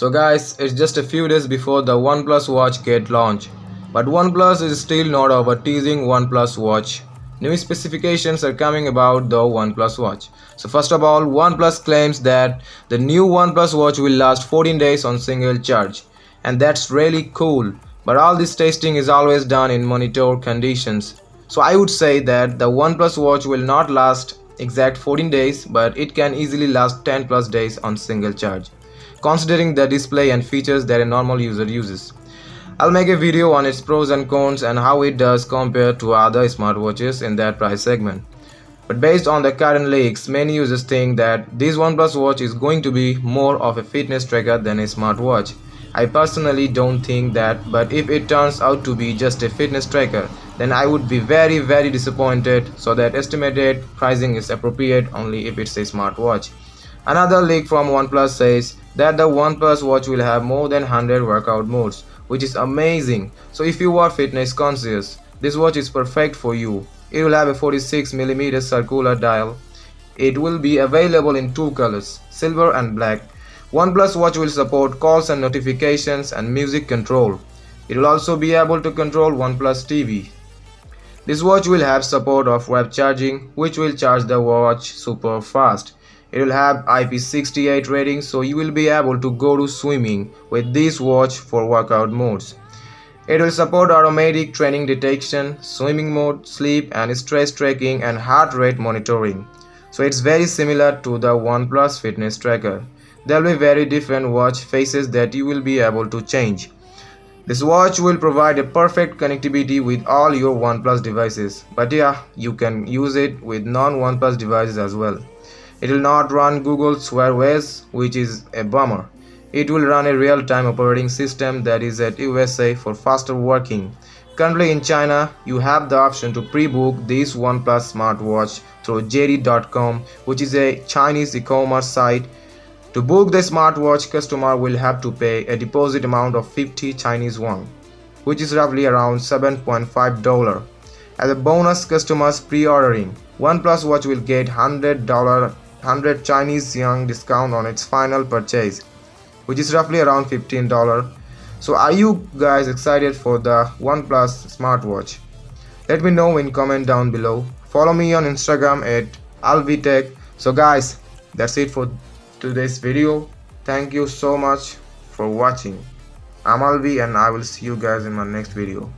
So guys, it's just a few days before the OnePlus watch get launched. But OnePlus is still not over teasing OnePlus watch. New specifications are coming about the OnePlus watch. So first of all, OnePlus claims that the new OnePlus watch will last 14 days on single charge. And that's really cool. But all this testing is always done in monitor conditions. So I would say that the OnePlus watch will not last exact 14 days, but it can easily last 10 plus days on single charge, considering the display and features that a normal user uses. I'll make a video on its pros and cons and how it does compare to other smartwatches in that price segment. But based on the current leaks, many users think that this OnePlus watch is going to be more of a fitness tracker than a smartwatch. I personally don't think that, but if it turns out to be just a fitness tracker, then I would be very disappointed, so that estimated pricing is appropriate only if it's a smartwatch. Another leak from OnePlus says that the OnePlus watch will have more than 100 workout modes, which is amazing. So if you are fitness conscious, this watch is perfect for you. It will have a 46mm circular dial. It will be available in two colors, silver and black. OnePlus watch will support calls and notifications and music control. It will also be able to control OnePlus TV. This watch will have support of web charging, which will charge the watch super fast. It will have IP68 rating, so you will be able to go to swimming with this watch for workout modes. It will support automatic training detection, swimming mode, sleep and stress tracking and heart rate monitoring. So it's very similar to the OnePlus fitness tracker. There will be very different watch faces that you will be able to change. This watch will provide a perfect connectivity with all your OnePlus devices, but yeah, you can use it with non-OnePlus devices as well. It will not run Google's Wear OS, which is a bummer. It will run a real-time operating system that is at USA for faster working. Currently in China, you have the option to pre-book this OnePlus smartwatch through JD.com, which is a Chinese e-commerce site. To book the smartwatch, customer will have to pay a deposit amount of 50 Chinese yuan, which is roughly around $7.5. As a bonus, customers pre-ordering OnePlus watch will get $100 Chinese yuan discount on its final purchase, which is roughly around $15. So are you guys excited for the OnePlus smartwatch? Let me know in comment down below. Follow me on Instagram at Alve Tech. So guys, that's it for today's video. Thank you so much for watching. I'm Alvi and I will see you guys in my next video.